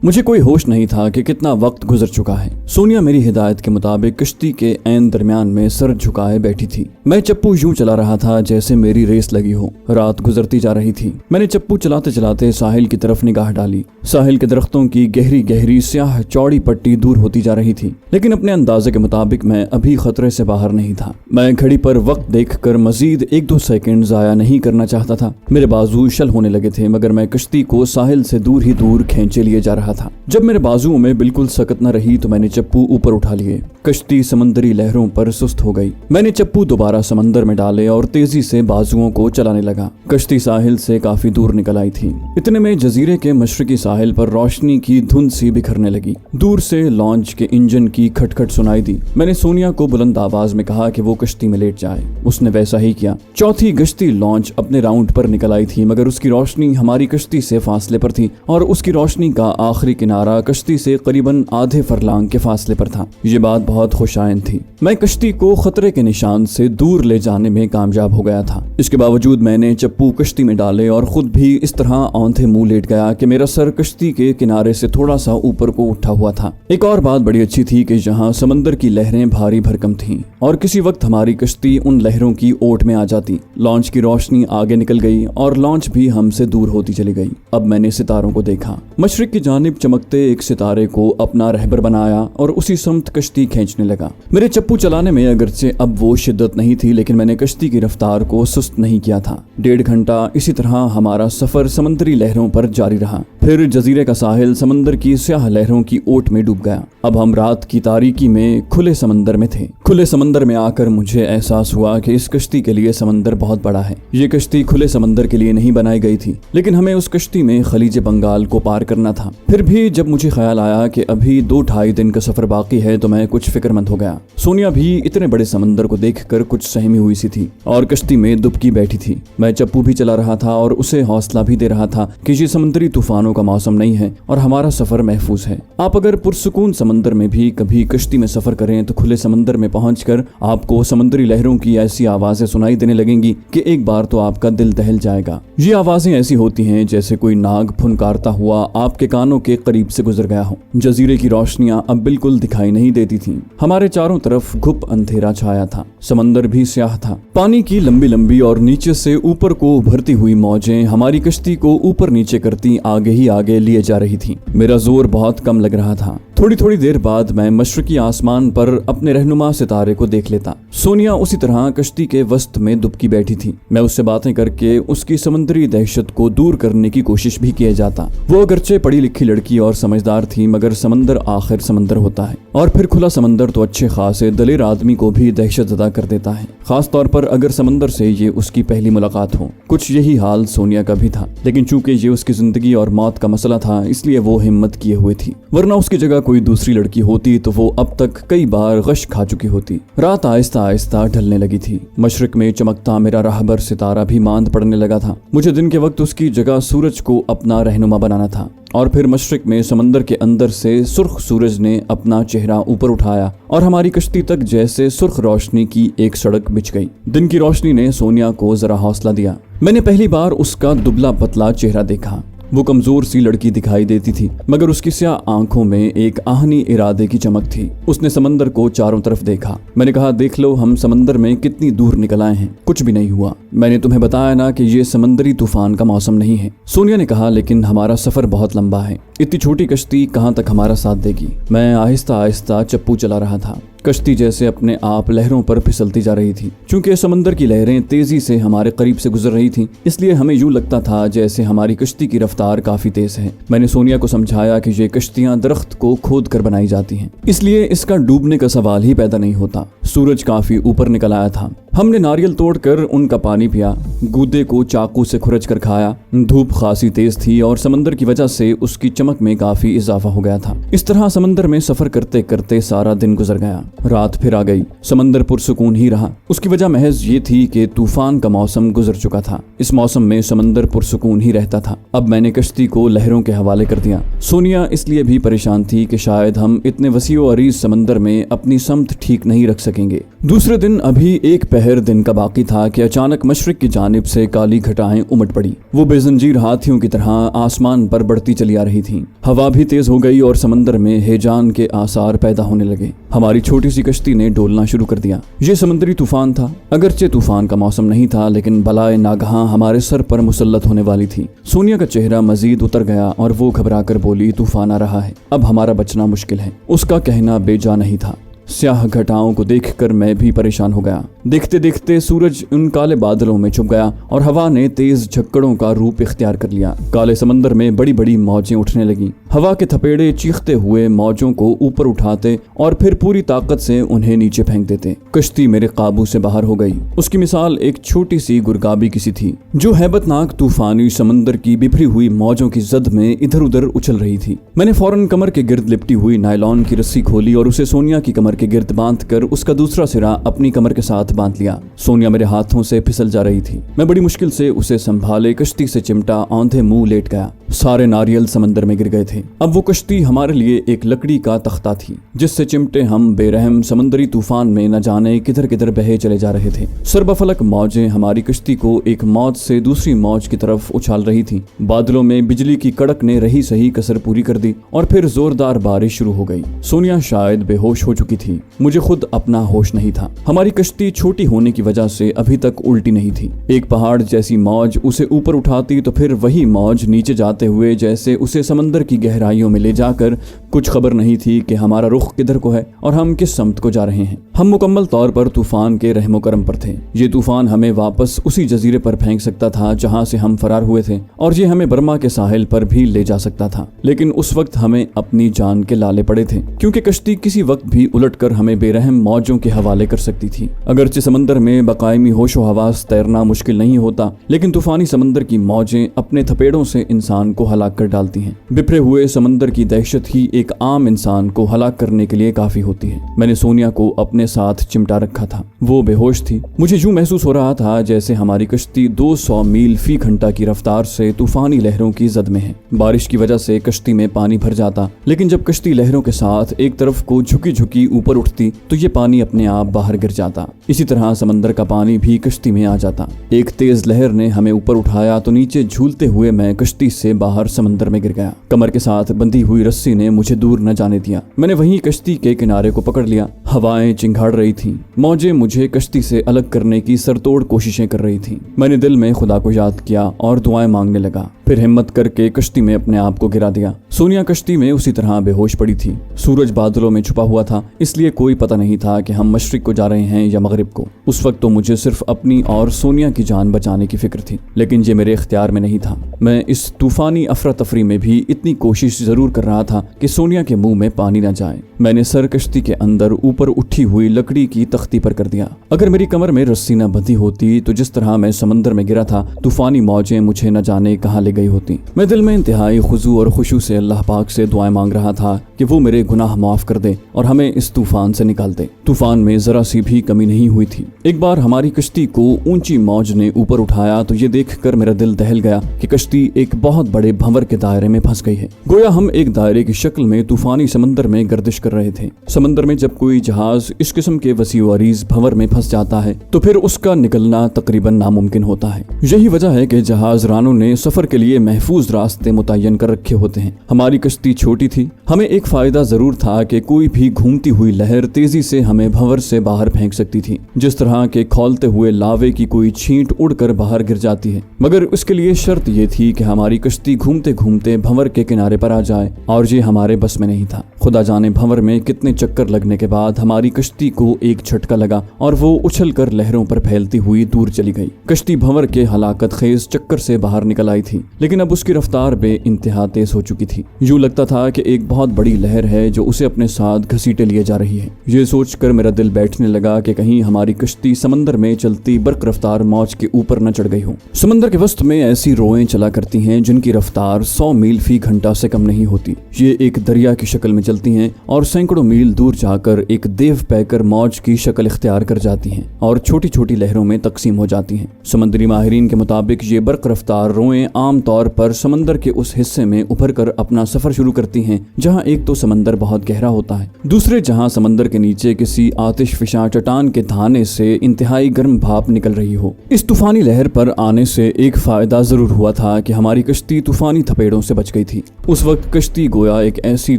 मुझे कोई होश नहीं था कि कितना वक्त गुजर चुका है। सोनिया मेरी हिदायत के मुताबिक कश्ती के ऐन दरमियान में सर झुकाए बैठी थी। मैं चप्पू यूं चला रहा था जैसे मेरी रेस लगी हो। रात गुजरती जा रही थी। मैंने चप्पू चलाते चलाते साहिल की तरफ निगाह डाली। साहिल के दरख्तों की गहरी गहरी स्याह चौड़ी पट्टी दूर होती जा रही थी, लेकिन अपने अंदाजे के मुताबिक मैं अभी खतरे से बाहर नहीं था। मैं घड़ी पर वक्त देखकर मजीद 1-2 सेकंड जाया नहीं करना चाहता था। मेरे बाजू शल होने लगे थे, मगर मैं कश्ती को साहिल से दूर ही दूर खींचे लिए जा रहा था। जब मेरे बाजुओं में बिल्कुल सकत न रही तो मैंने चप्पू ऊपर उठा लिए। कश्ती समंदरी लहरों पर सुस्त हो गई। मैंने चप्पू दोबारा समंदर में डाले और तेजी से बाजुओं को चलाने लगा। कश्ती साहिल से काफी दूर निकल आई थी। इतने में जजीरे के मशरकी साहिल पर रोशनी की धुंध सी बिखरने लगी। दूर से लॉन्च के इंजन की खटखट सुनाई दी। मैंने सोनिया को बुलंद आवाज में कहा कि वो कश्ती में लेट जाए। उसने वैसा ही किया। चौथी गश्ती लॉन्च अपने राउंड पर निकल आई थी, मगर उसकी रोशनी हमारी कश्ती से फासले पर थी और उसकी रोशनी का आखिरी किनारा कश्ती से करीबन आधे फरलांग के फासले पर था। ये बात बहुत खुशाइन थी। मैं कश्ती को खतरे के निशान से दूर ले जाने में कामयाब हो गया था। इसके बावजूद मैंने चप्पू कश्ती में डाले और खुद भी इस तरह औंधे मुंह लेट गया कि मेरा सर कश्ती के किनारे से थोड़ा सा ऊपर को उठा हुआ था। एक और बात बड़ी अच्छी थी कि जहाँ समंदर की लहरें भारी भरकम थीं और किसी वक्त हमारी कश्ती उन लहरों की ओट में आ जाती। लॉन्च की रोशनी आगे निकल गई और लॉन्च भी हमसे दूर होती चली गई। अब मैंने सितारों को देखा। मशरिक की जानिब चमकते एक सितारे को अपना रहबर बनाया और उसी समत कश्ती खींचने लगा। मेरे चप्पू चलाने में अगरचे अब वो शिद्दत नहीं थी, लेकिन मैंने कश्ती की रफ्तार को सुस्त नहीं किया था। 1.5 घंटा इसी तरह हमारा सफर समंदरी लहरों पर जारी रहा। फिर जजीरे का साहिल समंदर की स्याह लहरों की ओट में डूब गया। अब हम रात की तारीकी में खुले समंदर में थे। खुले समंदर में आकर मुझे एहसास हुआ कि इस कश्ती के लिए समंदर बहुत बड़ा है। ये कश्ती खुले समंदर के लिए नहीं बनाई गई थी, लेकिन हमें उस कश्ती में खलीज बंगाल को पार करना था। फिर भी जब मुझे ख्याल आया कि अभी 2-2.5 दिन का सफर बाकी है तो मैं कुछ फिक्रमंद हो गया। सोनिया भी इतने बड़े समंदर को देखकर कुछ सहमी हुई सी थी और कश्ती में दुबकी बैठी थी। मैं चप्पू भी चला रहा था और उसे हौसला भी दे रहा था कि ये समुद्री तूफानों का मौसम नहीं है और हमारा सफर महफूज है। आप अगर पुरसुकून समंदर में भी कभी कश्ती में सफर करें तो खुले समंदर में पहुंचकर आपको समुद्री लहरों की ऐसी आवाजें सुनाई देने लगेंगी कि एक बार तो आपका दिल दहल जाएगा। ये आवाजें ऐसी होती हैं जैसे कोई नाग फुनकारता हुआ आपके कानों के करीब से गुजर गया हो। जजीरे की रोशनियां अब बिल्कुल दिखाई नहीं देती थीं। हमारे चारों तरफ घुप अंधेरा छाया था। समंदर भी स्याह था। पानी की लंबी लंबी और नीचे से ऊपर को उभरती हुई मौजें हमारी कश्ती को ऊपर नीचे करती आगे ही आगे लिए जा रही थी। मेरा जोर बहुत कम लग रहा था। थोड़ी थोड़ी देर बाद मैं मशरकी आसमान पर अपने रहनुमा सितारे को देख लेता। सोनिया उसी तरह कश्ती के वस्त में दुबकी बैठी थी। मैं उससे बातें करके उसकी समंदरी दहशत को दूर करने की कोशिश भी किए जाता। वो अगरचे पढ़ी लिखी लड़की और समझदार थी, मगर समंदर आखिर समंदर होता है और फिर खुला समंदर तो अच्छे खासे दलेर आदमी को भी दहशत ज़दा कर देता है, खास तौर पर अगर समंदर से ये उसकी पहली मुलाकात हो। कुछ यही हाल सोनिया का भी था, लेकिन चूंकि ये उसकी जिंदगी और मौत का मसला था इसलिए वो हिम्मत किए हुए थी, वरना उसकी जगह कोई दूसरी लड़की होती तो वो अब तक कई बार गश खा चुकी होती। रात आहिस्ता आहिस्ता ढलने लगी थी। मशरिक में चमकता मेरा राहबर सितारा भी मांद पड़ने लगा था। मुझे दिन के वक्त उसकी जगह सूरज को अपना रहनुमा बनाना था। और फिर मशरिक में समंदर के अंदर से सुर्ख सूरज ने अपना चेहरा ऊपर उठाया और हमारी कश्ती तक जैसे सुर्ख रोशनी की एक सड़क बिछ गई। दिन की रोशनी ने सोनिया को जरा हौसला दिया। मैंने पहली बार उसका दुबला पतला चेहरा देखा। वो कमजोर सी लड़की दिखाई देती थी, मगर उसकी स्याह आंखों में एक आहनी इरादे की चमक थी। उसने समंदर को चारों तरफ देखा। मैंने कहा, देख लो हम समंदर में कितनी दूर निकल आए हैं, कुछ भी नहीं हुआ। मैंने तुम्हें बताया ना कि ये समंदरी तूफान का मौसम नहीं है। सोनिया ने कहा, लेकिन हमारा सफर बहुत लंबा है। इतनी छोटी कश्ती कहाँ तक हमारा साथ देगी। मैं आहिस्ता आहिस्ता चप्पू चला रहा था। कश्ती जैसे अपने आप लहरों पर फिसलती जा रही थी। चूंकि समंदर की लहरें तेजी से हमारे करीब से गुजर रही थीं, इसलिए हमें यूं लगता था जैसे हमारी कश्ती की रफ्तार काफी तेज है। मैंने सोनिया को समझाया कि ये कश्तियां दरख्त को खोद कर बनाई जाती हैं, इसलिए इसका डूबने का सवाल ही पैदा नहीं होता। सूरज काफी ऊपर निकल आया था। हमने नारियल तोड़कर उनका पानी पिया, गूदे को चाकू से खुरच कर खाया। धूप खासी तेज थी और समंदर की वजह से उसकी चमक में काफी इजाफा हो गया था। इस तरह समंदर में सफर करते करते सारा दिन गुजर गया। रात फिर आ गई। समंदर पुरसुकून ही रहा। उसकी वजह महज ये थी कि तूफान का मौसम गुजर चुका था। इस मौसम में समंदर पुरसुकून ही रहता था। अब मैंने कश्ती को लहरों के हवाले कर दिया। सोनिया इसलिए भी परेशान थी कि शायद हम इतने वसीओ अरीज समंदर में अपनी समत ठीक नहीं रख सकेंगे। दूसरे दिन अभी एक पहर दिन का बाकी था कि अचानक मशरिक की जानिब से काली घटाएं उमड़ पड़ी। वो बेजंजीर हाथियों की तरह आसमान पर बढ़ती चली आ रही थीं। हवा भी तेज हो गई और समंदर में हेजान के आसार पैदा होने लगे। हमारी छोटी सी कश्ती ने डोलना शुरू कर दिया। ये समुद्री तूफान था। अगरचे तूफान का मौसम नहीं था, लेकिन बलाए नागहां हमारे सर पर मुसल्लत होने वाली थी। सोनिया का चेहरा मजीद उतर गया और वो घबरा कर बोली, तूफान आ रहा है, अब हमारा बचना मुश्किल है। उसका कहना बेजा नहीं था। स्याह घटाओं को देखकर मैं भी परेशान हो गया। देखते देखते सूरज उन काले बादलों में छुप गया और हवा ने तेज झक्कड़ों का रूप इख्तियार कर लिया। काले समंदर में बड़ी बड़ी मौजें उठने लगीं। हवा के थपेड़े चीखते हुए मौजों को ऊपर उठाते और फिर पूरी ताकत से उन्हें नीचे फेंक देते। कश्ती मेरे काबू से बाहर हो गई। उसकी मिसाल एक छोटी सी गुरगाबी किसी थी जो हैबतनाक तूफानी समंदर की बिखरी हुई मौजों की जद में इधर उधर उछल रही थी। मैंने फौरन कमर के गिर्द लिपटी हुई नायलॉन की रस्सी खोली और उसे सोनिया की कमर के गिर्द बांधकर उसका दूसरा सिरा अपनी कमर के साथ बांध लिया। सोनिया मेरे हाथों से फिसल जा रही थी। मैं बड़ी मुश्किल से उसे संभाले कश्ती से चिमटा औंधे मुंह लेट गया। सारे नारियल समंदर में गिर गए थे। अब वो कश्ती हमारे लिए एक लकड़ी का तख्ता थी जिससे चिमटे हम बेरहम समंदरी तूफान में न जाने किधर किधर बहे चले जा रहे थे। सरबफलक मौजें हमारी कश्ती को एक मौज से दूसरी मौज की तरफ उछाल रही थी। बादलों में बिजली की कड़क ने रही सही कसर पूरी कर दी और फिर जोरदार बारिश शुरू हो गई। सोनिया शायद बेहोश हो चुकी थी। मुझे खुद अपना होश नहीं था। हमारी कश्ती छोटी होने की वजह से अभी तक उल्टी नहीं थी। एक पहाड़ जैसी मौज उसे ऊपर उठाती तो फिर वही मौज नीचे जाते हुए जैसे उसे समंदर की गहराइयों में ले जाकर कुछ खबर नहीं थी कि हमारा रुख किधर को है और हम किस समत को जा रहे हैं। हम मुकम्मल तौर पर तूफान के रहमो करम पर थे। ये तूफान हमें वापस उसी जजीरे पर फेंक सकता था जहां से हम फरार हुए थे और ये हमें बर्मा के साहिल पर भी ले जा सकता था। लेकिन उस वक्त हमें अपनी जान के लाले पड़े थे क्योंकि कश्ती किसी वक्त भी उलटकर हमें बेरहम मौजों के हवाले कर सकती थी। अगरचे समंदर में बकायमी होशो हवास तैरना मुश्किल नहीं होता, लेकिन तूफानी समंदर की मौजें अपने थपेड़ों से इंसान को हलाक कर डालती हैं। बिखरे हुए समंदर की दहशत ही एक आम इंसान को हलाक करने के लिए काफी होती है। मैंने सोनिया को अपने साथ चिमटा रखा था। वो बेहोश थी। मुझे यूं महसूस हो रहा था जैसे हमारी कश्ती 200 मील फी घंटा की रफ्तार से तूफानी लहरों की जद में है। बारिश की वजह से कश्ती में पानी भर जाता, लेकिन जब कश्ती लहरों के साथ एक तरफ को झुकी झुकी ऊपर उठती तो ये पानी अपने आप बाहर गिर जाता। इसी तरह समंदर का पानी भी कश्ती में आ जाता। एक तेज लहर ने हमें ऊपर उठाया तो नीचे झूलते हुए मैं कश्ती से बाहर समंदर में गिर गया। कमर के साथ बंधी हुई रस्सी ने मुझे दूर न जाने दिया। मैंने वहीं कश्ती के किनारे को पकड़ लिया। हवाएं चिंगाड़ रही थीं। मौजें मुझे कश्ती से अलग करने की सरतोड़ कोशिशें कर रही थीं। मैंने दिल में खुदा को याद किया और दुआएं मांगने लगा। फिर हिम्मत करके कश्ती में अपने आप को गिरा दिया। सोनिया कश्ती में उसी तरह बेहोश पड़ी थी। सूरज बादलों में छुपा हुआ था, इसलिए कोई पता नहीं था कि हम मशरिक को जा रहे हैं या मगरिब को। उस वक्त तो मुझे सिर्फ अपनी और सोनिया की जान बचाने की फिक्र थी, लेकिन ये मेरे इख्तियार में नहीं था। मैं इस तूफानी अफरा तफरी में भी इतनी कोशिश जरूर कर रहा था कि सोनिया के मुंह में पानी न जाए। मैंने सर कश्ती के अंदर ऊपर उठी हुई लकड़ी की तख्ती पर कर दिया। अगर मेरी कमर में रस्सी न बंधी होती तो जिस तरह मैं समंदर में गिरा था, तूफानी मौजें मुझे न जाने कहाँ ले गई होती। मैं दिल में इंतहाई खुजू और खुशू से अल्लाह पाक से दुआएं मांग रहा था कि वो मेरे गुनाह माफ कर दे और हमें इस तूफान से निकाल दे। तूफान में जरा सी भी कमी नहीं हुई थी। एक बार हमारी कश्ती को ऊंची मौज ने ऊपर उठाया तो ये देखकर मेरा दिल दहल गया कि कश्ती एक बहुत बड़े भंवर के दायरे में फंस गई है। गोया हम एक दायरे की शक्ल में तूफानी समंदर में गर्दिश कर रहे थे। समंदर में जब कोई जहाज इस किस्म के वसी व अरीज भंवर में फंस जाता है तो फिर उसका निकलना तकरीबन नामुमकिन होता है। यही वजह है कि जहाज रानों ने सफर के लिए महफूज रास्ते मुतय्यन कर रखे होते हैं। हमारी कश्ती छोटी थी। हमें एक फायदा जरूर था कि कोई भी घूमती हुई लहर तेजी से हमें भंवर से बाहर फेंक सकती थी, जिस तरह के खौलते हुए लावे की कोई छींट उड़कर बाहर गिर जाती है। मगर उसके लिए शर्त ये थी कि हमारी कश्ती घूमते घूमते भंवर के किनारे पर आ जाए, और ये हमारे बस में नहीं था। खुदा जाने भंवर में कितने चक्कर लगने के बाद हमारी कश्ती को एक झटका लगा और वो उछल कर लहरों पर फैलती हुई दूर चली गई। कश्ती भंवर के हलाकत खेज चक्कर से बाहर निकल आई थी, लेकिन अब उसकी रफ्तार बे इंतहा तेज हो चुकी थी। यूं लगता था कि एक बहुत बड़ी लहर है जो उसे अपने साथ घसीटे लिए जा रही है। ये सोचकर मेरा दिल बैठने लगा कि कहीं हमारी कश्ती समंदर में चलती बर्क रफ्तार मौज के ऊपर न चढ़ गई हो। समंदर के वस्त में ऐसी रोएं चला करती हैं जिनकी रफ्तार 100 मील फी घंटा से कम नहीं होती। ये एक दरिया की शक्ल में चलती हैं और सैकड़ों मील दूर जाकर एक देव पैकर मौज की शक्ल इख्तियार कर जाती हैं और छोटी छोटी लहरों में तकसीम हो जाती हैं। समंदरी माहिरीन के मुताबिक ये बर्क रफ्तार रोएं आम तौर पर समंदर के उस हिस्से में उभर कर अपना अपना सफर शुरू करती हैं, जहां एक तो समंदर बहुत गहरा होता है, दूसरे जहां समंदर के नीचे किसी आतिशफिशा चट्टान के धाने से इंतहाई गर्म भाप निकल रही हो। इस तूफानी लहर पर आने से एक फायदा जरूर हुआ था कि हमारी कश्ती तूफानी थपेड़ों से बच गई थी। उस वक्त कश्ती गोया एक ऐसी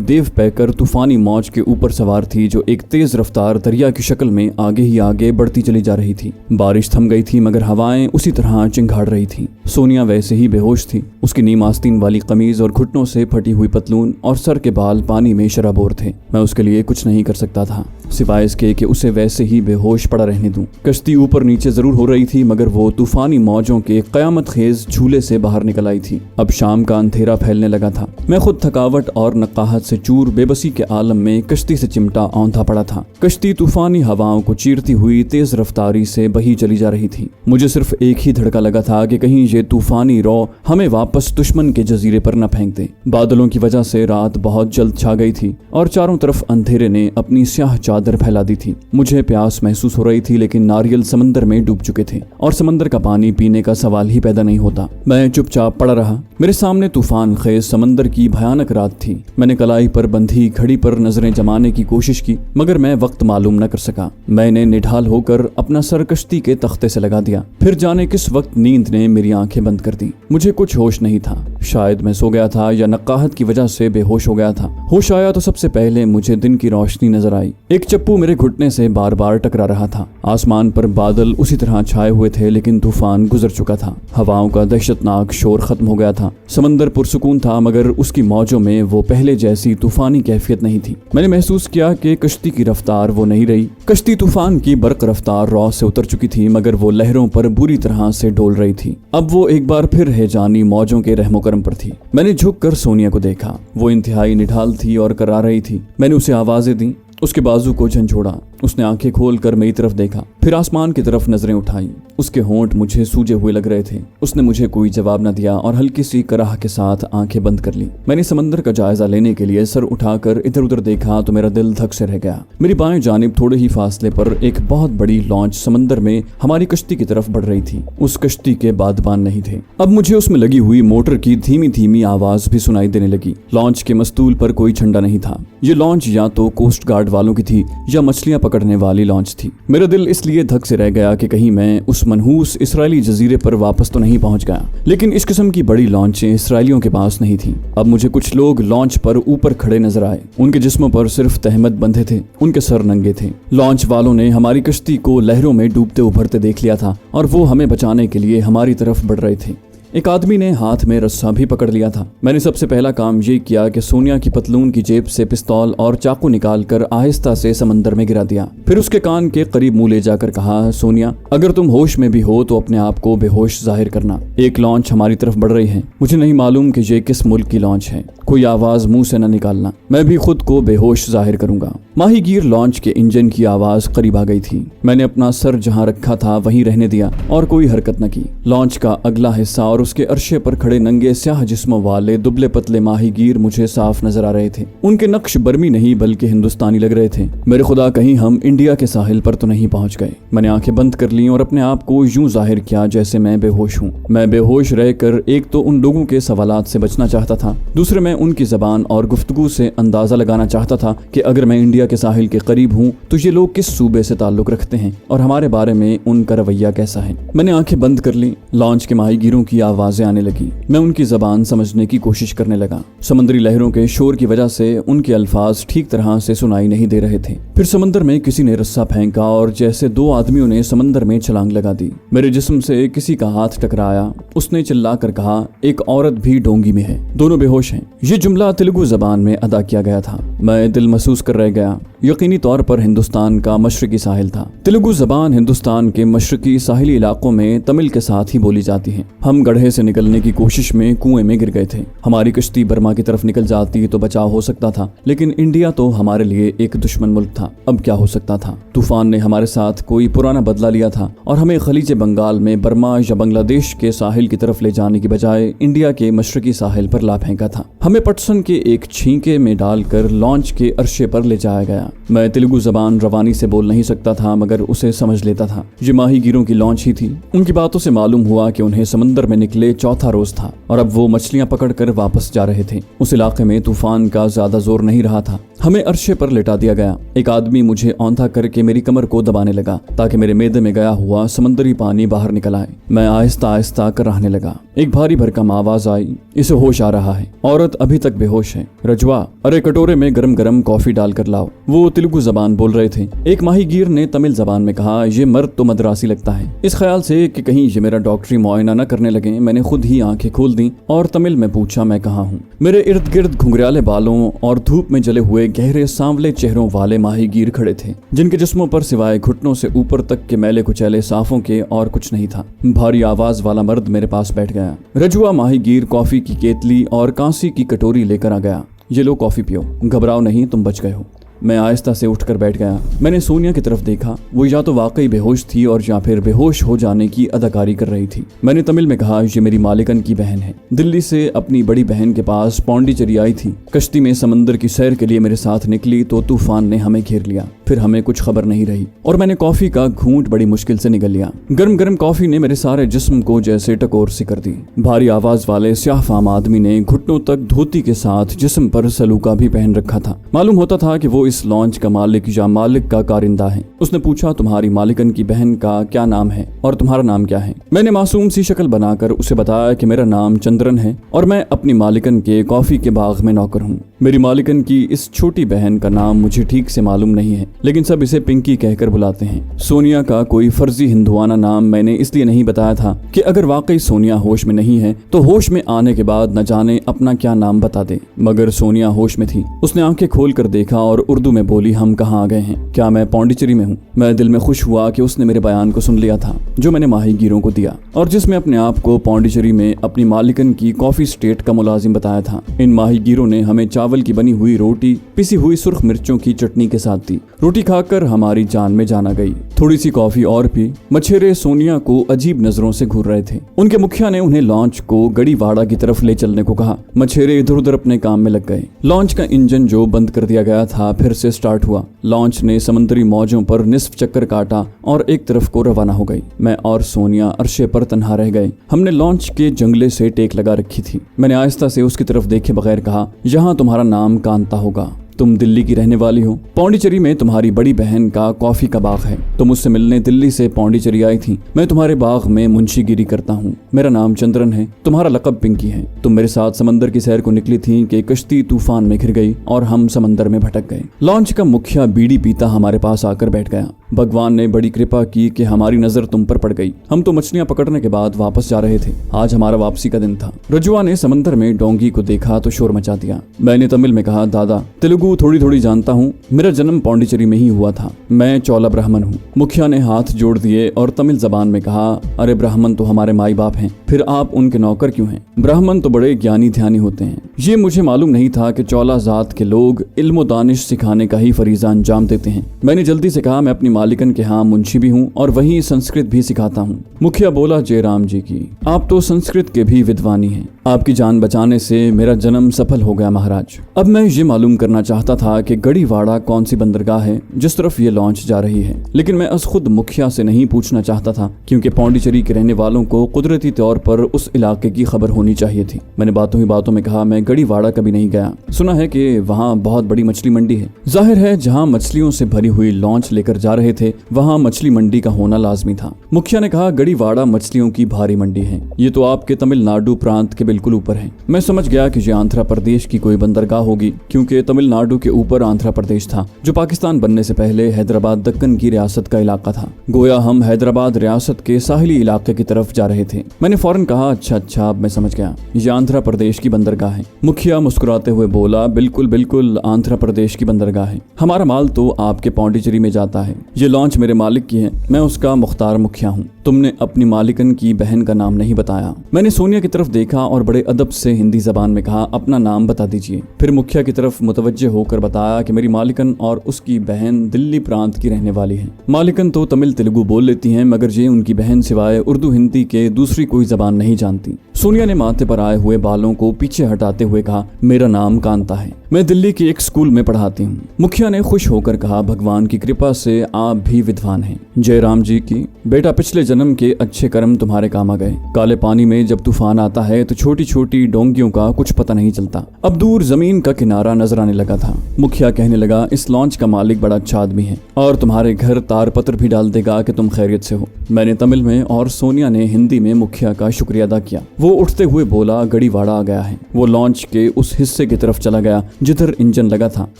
देव पैकर तूफानी मौज के ऊपर सवार थी जो एक तेज रफ्तार दरिया की शक्ल में आगे ही आगे बढ़ती चली जा रही थी। बारिश थम गई थी मगर हवाएं उसी तरह चिंगाड़ रही थी। सोनिया वैसे ही बेहोश थी। उसकी नीम आस्तीन वाली कमीज और घुटनों से फटी हुई पतलून और सर के बाल पानी में शराबोर थे। मैं उसके लिए कुछ नहीं कर सकता था सिवाय इसके कि उसे वैसे ही बेहोश पड़ा रहने दूं। कश्ती ऊपर नीचे जरूर हो रही थी मगर वो तूफानी मौजों के कयामत खेज झूले से बाहर निकल आई थी। अब शाम का अंधेरा फैलने लगा था। मैं खुद थकावट और नकाहत से चूर बेबसी के आलम में कश्ती से चिमटा औंधा पड़ा था। कश्ती तूफानी हवाओं को चीरती हुई तेज रफ्तारी से बही चली जा रही थी। मुझे सिर्फ एक ही धड़का लगा था कि कहीं ये तूफानी रौ हमें वापस दुश्मन के जजीरे पर न फेंक दे। बादलों की वजह से रात बहुत जल्द छा गई थी और चारों तरफ अंधेरे ने अपनी स्याह चादर फैला दी थी। मुझे प्यास महसूस हो रही थी लेकिन नारियल समंदर में डूब चुके थे और समंदर का पानी पीने का सवाल ही पैदा नहीं होता। मैं चुपचाप पड़ा रहा। मेरे सामने तूफान खेज समंदर की भयानक रात थी। मैंने कलाई पर बंधी घड़ी पर नजरें जमाने की कोशिश की मगर मैं वक्त मालूम न कर सका। मैंने निढाल होकर अपना सर कश्ती के तख्ते से लगा दिया। फिर जाने किस वक्त नींद ने मेरी आंखें बंद कर दी। मुझे कुछ होश नहीं था। शायद मैं सो गया था या नक्काहत की वजह से बेहोश हो गया था। होश आया तो सबसे पहले मुझे दिन की रोशनी नजर आई। एक चप्पू मेरे घुटने से बार बार टकरा रहा था। आसमान पर बादल उसी तरह छाए हुए थे लेकिन तूफान गुजर चुका था। हवाओं का दहशतनाक शोर खत्म हो गया था। समंदर पुरसुकून था मगर उसकी मौजों में वो पहले जैसी तूफानी कैफियत नहीं थी। मैंने महसूस किया कि कश्ती की रफ्तार वो नहीं रही। कश्ती तूफान की बर्क रफ्तार रौ से उतर चुकी थी मगर वो लहरों पर बुरी तरह से डोल रही थी। अब वो एक बार फिर हैजानी मौजों के रहमो करम पर थी। मैंने झुककर सोनिया को देखा। वो इंतहाई निढाल थी और करा रही थी। मैंने उसे आवाजें दी। उसके बाजू को झंझोड़ा। उसने आंखें खोलकर मेरी तरफ देखा, फिर आसमान की तरफ नजरें उठाई। उसके होंठ मुझे सूजे हुए लग रहे थे। उसने मुझे कोई जवाब न दिया और हल्की सी कराह के साथ आंखें बंद कर ली। मैंने समंदर का जायजा लेने के लिए सर उठाकर इधर उधर देखा तो मेरा दिल धक से रह गया। मेरी बाएं जानिब थोड़े ही फासले पर एक बहुत बड़ी लॉन्च समंदर में हमारी कश्ती की तरफ बढ़ रही थी। उस कश्ती के बादबान नहीं थे। अब मुझे उसमें लगी हुई मोटर की धीमी धीमी आवाज भी सुनाई देने लगी। लॉन्च के मस्तूल पर कोई झंडा नहीं था। ये लॉन्च या तो कोस्ट गार्ड वालों की थी या मछलियां पकड़ने वाली लॉन्च थी। मेरा दिल इसलिए धक से रह गया कि कहीं मैं उस मनहूस इसराइली जजीरे पर वापस तो नहीं पहुंच गया। लेकिन इस किस्म की बड़ी लॉन्चें इसराइलियों के पास नहीं थी। अब मुझे कुछ लोग लॉन्च पर ऊपर खड़े नजर आए। उनके जिस्मों पर सिर्फ तहमत बंधे थे। उनके सर नंगे थे। लॉन्च वालों ने हमारी कश्ती को लहरों में डूबते उभरते देख लिया था और वो हमें बचाने के लिए हमारी तरफ बढ़ रहे थे। एक आदमी ने हाथ में रस्सा भी पकड़ लिया था। मैंने सबसे पहला काम ये किया कि सोनिया की पतलून की जेब से पिस्तौल और चाकू निकालकर आहिस्ता से समंदर में गिरा दिया। फिर उसके कान के करीब मुंह ले जाकर कहा, सोनिया, अगर तुम होश में भी हो तो अपने आप को बेहोश जाहिर करना। एक लॉन्च हमारी तरफ बढ़ रही है। मुझे नहीं मालूम कि ये किस मुल्क की लॉन्च है। कोई आवाज मुंह से न निकालना, मैं भी खुद को बेहोश जाहिर करूंगा। माहीगीर लॉन्च के इंजन की आवाज करीब आ गई थी। मैंने अपना सर जहां रखा था वहीं रहने दिया और कोई हरकत न की। लॉन्च का अगला हिस्सा और उसके अरशे पर खड़े नंगे स्याह जिस्मों वाले दुबले पतले माहीगीर मुझे साफ नजर आ रहे थे। उनके नक्श बर्मी नहीं बल्कि हिंदुस्तानी लग रहे थे। मेरे खुदा, कहीं हम इंडिया के साहिल पर तो नहीं पहुंच गए। मैंने आंखें बंद कर ली और अपने आप को यूं जाहिर किया जैसे मैं बेहोश हूँ। मैं बेहोश रहकर एक तो उन लोगों के सवालात से बचना चाहता था, दूसरे मैं उनकी जबान और गुफ्तगू से अंदाजा लगाना चाहता था कि अगर मैं इंडिया के साहिल के करीब हूँ तो ये लोग किस सूबे से ताल्लुक रखते हैं और हमारे बारे में उनका रवैया कैसा है। मैंने आंखें बंद कर ली। लॉन्च के माहीगीरों की आवाजें आने लगी। मैं उनकी जबान समझने की कोशिश करने लगा। समंदरी लहरों के शोर की वजह से उनके अल्फाज ठीक तरह से सुनाई नहीं दे रहे थे। फिर समंदर में किसी ने रस्सा फेंका और जैसे दो आदमियों ने समंदर में छलांग लगा दी। मेरे जिस्म से किसी का हाथ टकराया। उसने चिल्लाकर कहा, एक औरत भी डोंगी में है, दोनों बेहोश हैं। ये जुमला तेलुगु जबान में अदा किया गया था। मैं दिल महसूस कर रह गया। यकीनी तौर पर हिंदुस्तान का मशरकी साहिल था। तेलुगु जबान हिंदुस्तान के मशरकी साहिली इलाकों में तमिल के साथ ही बोली जाती है। हम गड्ढे से निकलने की कोशिश में कुएं में गिर गए थे। हमारी कश्ती बर्मा की तरफ निकल जाती तो बचाव हो सकता था, लेकिन इंडिया तो हमारे लिए एक दुश्मन मुल्क था। अब क्या हो सकता था? तूफान ने हमारे साथ कोई पुराना बदला लिया था और हमें खलीज बंगाल में बर्मा या बांग्लादेश के साहिल की तरफ ले जाने की बजाय इंडिया के मशरकी साहिल पर ला फेंका था। हमें पटसन के एक छींके में डालकर लॉन्च के अरशे पर ले जाया गया। मैं तेलुगु जबान रवानी से बोल नहीं सकता था, मगर उसे समझ लेता था। ये माही गिरों की लॉन्च ही थी। उनकी बातों से मालूम हुआ कि उन्हें समंदर में निकले चौथा रोज था और अब वो मछलियां पकड़कर वापस जा रहे थे। उस इलाके में तूफान का ज्यादा जोर नहीं रहा था। हमें अरशे पर लिटा दिया गया। एक आदमी मुझे औंधा करके मेरी कमर को दबाने लगा ताकि मेरे मैदे में गया हुआ समंदरी पानी बाहर निकल आए। मैं आहिस्ता आहिस्ता कराहने लगा। एक भारी भरकम आवाज आई, इसे होश आ रहा है। औरत अभी तक बेहोश है। रजवा, अरे कटोरे में गरम गरम कॉफी डालकर लाओ। वो तेलुगु जबान बोल रहे थे। एक माहीगीर ने तमिल जबान में कहा, ये मर्द तो मद्रासी लगता है। इस ख्याल से कि कहीं ये मेरा डॉक्टरी मुआयना न करने लगे, मैंने खुद ही आंखें खोल दी और तमिल में पूछा, मैं कहाँ हूँ। मेरे इर्द गिर्द घुंघराले बालों और धूप में जले हुए गहरे सांवले चेहरों वाले माहीगीर खड़े थे, जिनके जिस्मों पर सिवाय घुटनों से ऊपर तक के मैले कुचैले साफों के और कुछ नहीं था। भारी आवाज वाला मर्द मेरे पास बैठ गया। रजुआ माहीगीर कॉफी की केतली और कांसी की कटोरी लेकर आ गया। ये लो कॉफी पियो, घबराओ नहीं, तुम बच गए हो। मैं आहिस्ता से उठकर बैठ गया। मैंने सोनिया की तरफ देखा। वो या तो वाकई बेहोश थी और या फिर बेहोश हो जाने की अदाकारी कर रही थी। मैंने तमिल में कहा, ये मेरी मालिकन की बहन है। दिल्ली से अपनी बड़ी बहन के पास पौंडीचेरी आई थी। कश्ती में समंदर की सैर के लिए मेरे साथ निकली तो तूफान ने हमें घेर लिया। फिर हमें कुछ खबर नहीं रही और मैंने कॉफी का घूंट बड़ी मुश्किल से निगल लिया। गर्म गर्म कॉफी ने मेरे सारे जिस्म को जैसे टकोर सी कर दी। भारी आवाज वाले स्याहफाम आदमी ने घुटनों तक धोती के साथ जिस्म पर सलूका भी पहन रखा था। मालूम होता था कि वो इस लॉन्च का मालिक या मालिक का कारिंदा है। उसने पूछा, तुम्हारी मालिकन की बहन का क्या नाम है और तुम्हारा नाम क्या है? मैंने मासूम सी शक्ल बनाकर उसे बताया कि मेरा नाम चंद्रन है और मैं अपनी मालिकन के कॉफी के बाग में नौकर हूँ। मेरी मालिकन की इस छोटी बहन का नाम मुझे ठीक से मालूम नहीं है, लेकिन सब इसे पिंकी कहकर बुलाते हैं। सोनिया का कोई फर्जी हिंदुआना नाम मैंने इसलिए नहीं बताया था कि अगर वाकई सोनिया होश में नहीं है तो होश में आने के बाद न जाने अपना क्या नाम बता दे। मगर सोनिया होश में थी। उसने आंखें खोल कर देखा और उर्दू में बोली, हम कहाँ आ गए हैं? क्या मैं पौंडीचेरी में हूँ? मैं दिल में खुश हुआ कि उसने मेरे बयान को सुन लिया था जो मैंने माहीगीरों को दिया और जिसमें अपने आप को पौंडीचेरी में अपनी मालिकन की कॉफी स्टेट का मुलाजिम बताया था। इन माहीगीरों ने हमें चावल की बनी हुई रोटी पिसी हुई सुर्ख मिर्चों की चटनी के साथ दी। रोटी खाकर हमारी जान में जान आ गई। थोड़ी सी कॉफी और पी। मछेरे सोनिया को अजीब नजरों से घूर रहे थे। उनके मुखिया ने उन्हें लॉन्च को गड़ीवाड़ा की तरफ ले चलने को कहा। मछेरे इधर उधर अपने काम में लग गए। लॉन्च का इंजन जो बंद कर दिया गया था फिर से स्टार्ट हुआ। लॉन्च ने समंदरी मौजों पर निस्फ चक्कर काटा और एक तरफ को रवाना हो गई। मैं और सोनिया अरशे पर तन्हा रह गए। हमने लॉन्च के जंगले से टेक लगा रखी थी। मैंने आहिस्ता से उसकी तरफ देखे बगैर कहा, यहाँ तुम्हारा नाम कांता होगा। तुम दिल्ली की रहने वाली हो। पौंडीचेरी में तुम्हारी बड़ी बहन का कॉफी का बाग है। तुम मुझसे मिलने दिल्ली से पौंडीचेरी आई थी। मैं तुम्हारे बाग में मुंशीगिरी करता हूँ। मेरा नाम चंद्रन है। तुम्हारा लकब पिंकी है। तुम मेरे साथ समंदर की सैर को निकली थी कि कश्ती तूफान में घिर गई और हम समंदर में भटक गए। लॉन्च का मुखिया बीड़ी पीता हमारे पास आकर बैठ गया। भगवान ने बड़ी कृपा की कि हमारी नजर तुम पर पड़ गई। हम तो मछलियां पकड़ने के बाद वापस जा रहे थे। आज हमारा वापसी का दिन था। रजुआ ने समंदर में डोंगी को देखा तो शोर मचा दिया। मैंने तमिल में कहा, दादा, तेलुगु थोड़ी थोड़ी जानता हूँ। मेरा जन्म पौंडीचेरी में ही हुआ था। मैं चौला ब्राह्मण हूँ। मुखिया ने हाथ जोड़ दिए और तमिल जबान में कहा, अरे ब्राह्मण तो हमारे माई बाप हैं, फिर आप उनके नौकर क्यों हैं? ब्राह्मण तो बड़े ज्ञानी ध्यानी होते हैं। ये मुझे मालूम नहीं था कि चौला जात के लोग इल्म दानिश सिखाने का ही फरीजा अंजाम देते हैं। मैंने जल्दी से कहा, मैं अपनी मालिकन के यहाँ मुंशी भी हूँ और वहीं संस्कृत भी सिखाता हूँ। मुखिया बोला, जयराम जी की, आप तो संस्कृत के भी विद्वानी हैं। आपकी जान बचाने से मेरा जन्म सफल हो गया महाराज। अब मैं ये मालूम करना चाहता था कि गड़ीवाड़ा कौन सी बंदरगाह है जिस तरफ ये लॉन्च जा रही है, लेकिन मैं अस खुद मुखिया से नहीं पूछना चाहता था क्योंकि पौंडीचेरी के रहने वालों को कुदरती तौर पर उस इलाके की खबर होनी चाहिए थी। मैंने बातों ही बातों में कहा, मैं गड़ीवाड़ा कभी नहीं गया। सुना है कि वहाँ बहुत बड़ी मछली मंडी है। जाहिर है जहाँ मछलियों से भरी हुई लॉन्च लेकर जा रहे थे वहाँ मछली मंडी का होना लाजमी था। मुखिया ने कहा, गड़ीवाड़ा मछलियों की भारी मंडी है। ये तो आपके तमिलनाडु प्रांत के बिल्कुल ऊपर है। मैं समझ गया कि ये आंध्र प्रदेश की कोई बंदरगाह होगी क्योंकि तमिलनाडु के ऊपर आंध्र प्रदेश था जो पाकिस्तान बनने से पहले हैदराबाद दक्कन की रियासत का इलाका था। गोया हम हैदराबाद रियासत के साहिली इलाके की तरफ जा रहे थे। मैंने फौरन कहा, अच्छा अब मैं समझ गया, ये आंध्र प्रदेश की बंदरगाह है। मुखिया मुस्कुराते हुए बोला, बिल्कुल बिल्कुल आंध्र प्रदेश की बंदरगाह है। हमारा माल तो आपके पौंडीचेरी में जाता है। ये लॉन्च मेरे मालिक की है। मैं उसका मुख्तार मुखिया हूँ। तुमने अपनी मालिकन की बहन का नाम नहीं बताया। मैंने सोनिया की तरफ देखा और बड़े अदब से हिंदी जबान में कहा, अपना नाम बता दीजिए। फिर मुखिया की तरफ मुतवज्जे होकर बताया कि मेरी मालिकन और उसकी बहन दिल्ली प्रांत की रहने वाली है। मालिकन तो तमिल तेलुगु बोल लेती हैं, मगर ये उनकी बहन सिवाय उर्दू हिंदी के दूसरी कोई जबान नहीं जानती। सोनिया ने माथे पर आए हुए बालों को पीछे हटाते हुए कहा, मेरा नाम कांता है, मैं दिल्ली की एक स्कूल में पढ़ाती हूँ। मुखिया ने खुश होकर कहा, भगवान की कृपा से आप भी विद्वान हैं। जयराम जी की बेटा, पिछले जन्म के अच्छे कर्म तुम्हारे काम आ गए। काले पानी में जब तूफान आता है तो छोटी छोटी डोंगियों का कुछ पता नहीं चलता। अब दूर जमीन का किनारा नजर आने लगा था। मुखिया कहने लगा, इस लॉन्च का मालिक बड़ा अच्छा आदमी है और तुम्हारे घर तार पत्र भी डाल देगा कि तुम खैरियत से हो। मैंने तमिल में और सोनिया ने हिंदी में मुखिया का शुक्रिया अदा किया। वो उठते हुए बोला, गड़ीवाड़ा आ गया है। वो लॉन्च के उस हिस्से की तरफ चला गया जिधर इंजन लगा था।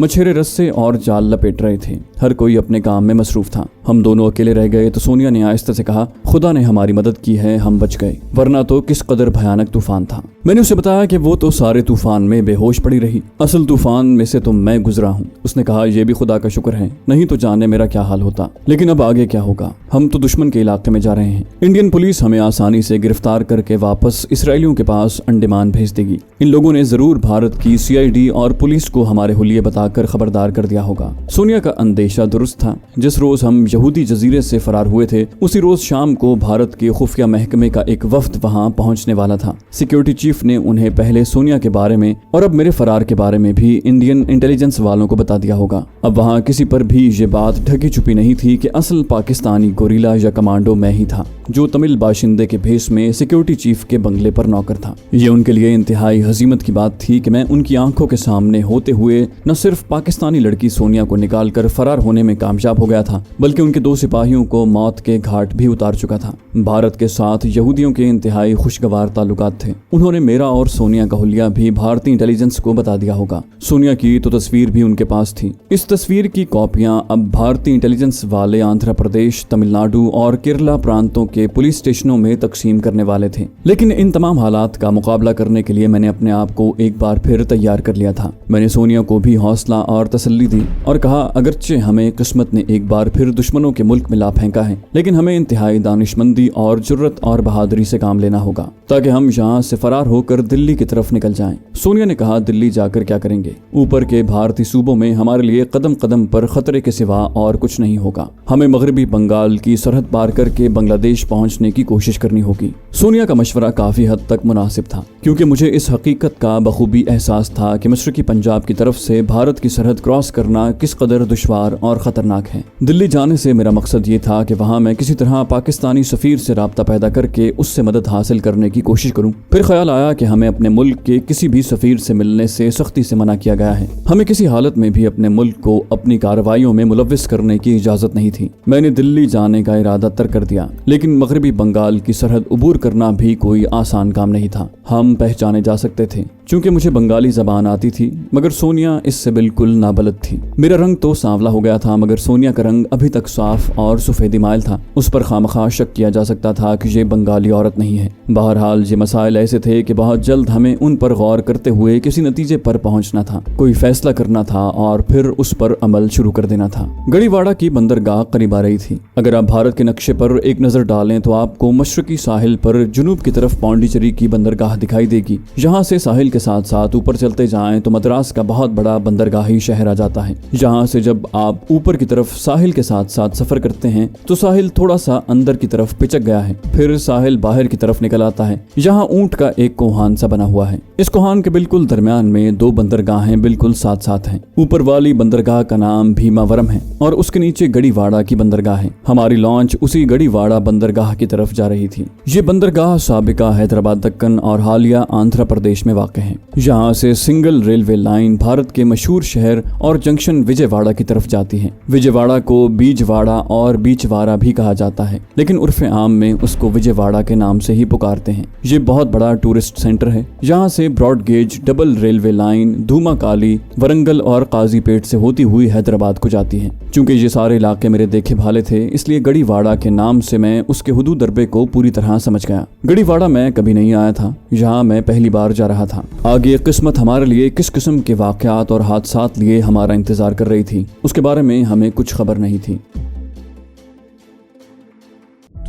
मछेरे रस्से और जाल लपेट रहे थे। हर कोई अपने काम में मसरूफ था। हम दोनों अकेले रह गए तो सोनिया ने आहिस्ता से कहा, खुदा ने हमारी मदद की है, हम बच गए, वरना तो किस कदर भयानक तूफान था। मैंने उसे बताया कि वो तो सारे तूफान में बेहोश पड़ी रही, असल तूफान में से तो मैं गुजरा हूँ। उसने कहा, यह भी खुदा का शुक्र है, नहीं तो जाने मेरा क्या हाल होता। लेकिन अब आगे क्या होगा? हम तो दुश्मन के इलाके में जा रहे हैं। इंडियन पुलिस हमें आसानी से गिरफ्तार करके वापस इसराइलियों के पास अंडमान भेज देगी। इन लोगों ने जरूर भारत की CID और पुलिस को हमारे हुलिये बताकर खबरदार कर दिया होगा। सोनिया का अंदेशा दुरुस्त था। जिस रोज हम यहूदी जजीरे से फरार हुए थे, उसी रोज शाम को भारत के खुफिया महकमे का एक वफ्द वहां पहुंचने वाला था। सिक्योरिटी चीफ ने उन्हें पहले सोनिया के बारे में और अब मेरे फरार के बारे में भी इंडियन इंटेलिजेंस वालों को बता दिया होगा। अब वहां किसी पर भी ये बात ढकी छुपी नहीं थी कि असल पाकिस्तानी गोरिल्ला या कमांडो मैं ही था, जो तमिल बाशिंदे के भेष में सिक्योरिटी चीफ के बंगले पर नौकर था। ये उनके लिए इंतहाई हजीमत की बात थी कि मैं उनकी आंखों के सामने होते हुए न सिर्फ पाकिस्तानी लड़की सोनिया को निकाल कर फरार होने में कामयाब हो गया था, बल्कि उनके 2 सिपाहियों को मौत के घाट भी उतार चुका था। भारत के साथ यहूदियों के इंतहाई खुशगवार ताल्लुकात थे। उन्होंने मेरा और सोनिया का हुलिया भी भारतीय इंटेलिजेंस को बता दिया होगा। सोनिया की तो तस्वीर भी उनके पास थी। इस तस्वीर की कॉपियां अब भारतीय इंटेलिजेंस वाले आंध्र प्रदेश, तमिलनाडु और केरला प्रांतों के पुलिस स्टेशनों में तकसीम करने वाले थे। लेकिन इन तमाम हालात का मुकाबला करने के लिए मैंने अपने आप को एक बार फिर तैयार कर लिया था। मैंने सोनिया को भी हौसला और तसल्ली दी और कहा, अगरचे हमें किस्मत ने एक बार फिर दुश्मनों के मुल्क में ला फेंका है, लेकिन हमें इंतहाई दानिशमंदी और जुर्रत और बहादुरी से काम लेना होगा ताकि हम यहाँ से फरार होकर दिल्ली की तरफ निकल जाएं। सोनिया ने कहा, दिल्ली जाकर क्या करेंगे? ऊपर के भारतीय सूबों में हमारे लिए कदम कदम पर खतरे के सिवा और कुछ नहीं होगा। हमें मगरबी बंगाल की सरहद पार करके बांग्लादेश पहुंचने की कोशिश करनी होगी। सोनिया का मशवरा काफी हद तक मुनासिब था, क्योंकि मुझे इस हकीकत का बखूबी एहसास था कि मशरकी पंजाब की तरफ से भारत की सरहद क्रॉस करना किस कदर दुश्वार और खतरनाक है। दिल्ली जाने से मेरा मकसद ये था कि वहाँ मैं किसी तरह पाकिस्तानी सफीर से राब्ता पैदा करके उससे मदद हासिल करने की कोशिश करूं। फिर ख्याल आया कि हमें अपने मुल्क के किसी भी सफीर से मिलने से सख्ती से मना किया गया है। हमें किसी हालत में भी अपने मुल्क को अपनी कार्रवाइयों में मुलव्विस करने की इजाजत नहीं थी। मैंने दिल्ली जाने का इरादा तर्क कर दिया, लेकिन मगरबी बंगाल की सरहद उबूर करना भी कोई आसान काम नहीं था। हम पहचाने जा सकते थे चूंकि मुझे बंगाली जबान आती थी, मगर सोनिया इससे बिल्कुल नाबलद थी। मेरा रंग तो सांवला हो गया था, मगर सोनिया का रंग अभी तक साफ और सफेदी माइल था। उस पर खामखा शक किया जा सकता था कि ये बंगाली औरत नहीं है। बहरहाल ये मसाइल ऐसे थे कि बहुत जल्द हमें उन पर गौर करते हुए किसी नतीजे पर पहुंचना था, कोई फैसला करना था और फिर उस पर अमल शुरू कर देना था। गड़ीवाड़ा की बंदरगाह करीब आ रही थी। अगर आप भारत के नक्शे पर एक नजर डालें तो आपको मशरकी साहिल पर जुनूब की तरफ पौंडीचेरी की बंदरगाह दिखाई देगी। यहाँ से साहिल के साथ साथ ऊपर चलते जाएं तो मद्रास का बहुत बड़ा बंदरगाही शहर आ जाता है। यहाँ से जब आप ऊपर की तरफ साहिल के साथ साथ सफर करते हैं तो साहिल थोड़ा सा अंदर की तरफ पिचक गया है, फिर साहिल बाहर की तरफ निकल आता है। यहाँ ऊंट का एक कोहान सा बना हुआ है। इस कोहान के बिल्कुल दरमियान में 2 बंदरगाहें बिल्कुल साथ साथ हैं। ऊपर वाली बंदरगाह का नाम भीमावरम है और उसके नीचे गड़ीवाड़ा की बंदरगाह है। हमारी लॉन्च उसी गड़ीवाड़ा बंदरगाह की तरफ जा रही थी। ये बंदरगाह साबिका हैदराबाद दक्कन और हालिया आंध्र प्रदेश में वाक़ है। यहाँ से सिंगल रेलवे लाइन भारत के मशहूर शहर और जंक्शन विजयवाड़ा की तरफ जाती है। विजयवाड़ा को बीजवाड़ा और बीचवाड़ा भी कहा जाता है, लेकिन उर्फ आम में उसको विजयवाड़ा के नाम से ही पुकारते हैं। ये बहुत बड़ा टूरिस्ट सेंटर है। यहाँ से broad gauge double railway line Dhumakali, Warangal और काजीपेट से होती हुई हैदराबाद को जाती है। चूंकि ये सारे इलाके मेरे देखे भाले थे, इसलिए गड़ीवाड़ा के नाम से मैं उसके हुदूद दरबे को पूरी तरह समझ गया। गड़ीवाड़ा मैं कभी नहीं आया था, यहाँ मैं पहली बार जा रहा था। आगे किस्मत हमारे लिए किस किस्म के वाकयात और हादसात लिए हमारा इंतजार कर रही थी, उसके बारे में हमें कुछ खबर नहीं थी।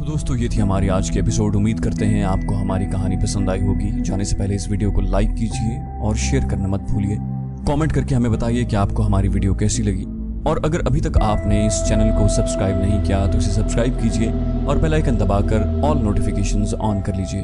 दोस्तों ये थी हमारी आज की एपिसोड। उम्मीद करते हैं आपको हमारी कहानी पसंद आई होगी। जाने से पहले इस वीडियो को लाइक कीजिए और शेयर करना मत भूलिए। कमेंट करके हमें बताइए कि आपको हमारी वीडियो कैसी लगी, और अगर अभी तक आपने इस चैनल को सब्सक्राइब नहीं किया तो इसे सब्सक्राइब कीजिए और बेल आइकन दबाकर ऑल नोटिफिकेशंस ऑन कर लीजिए।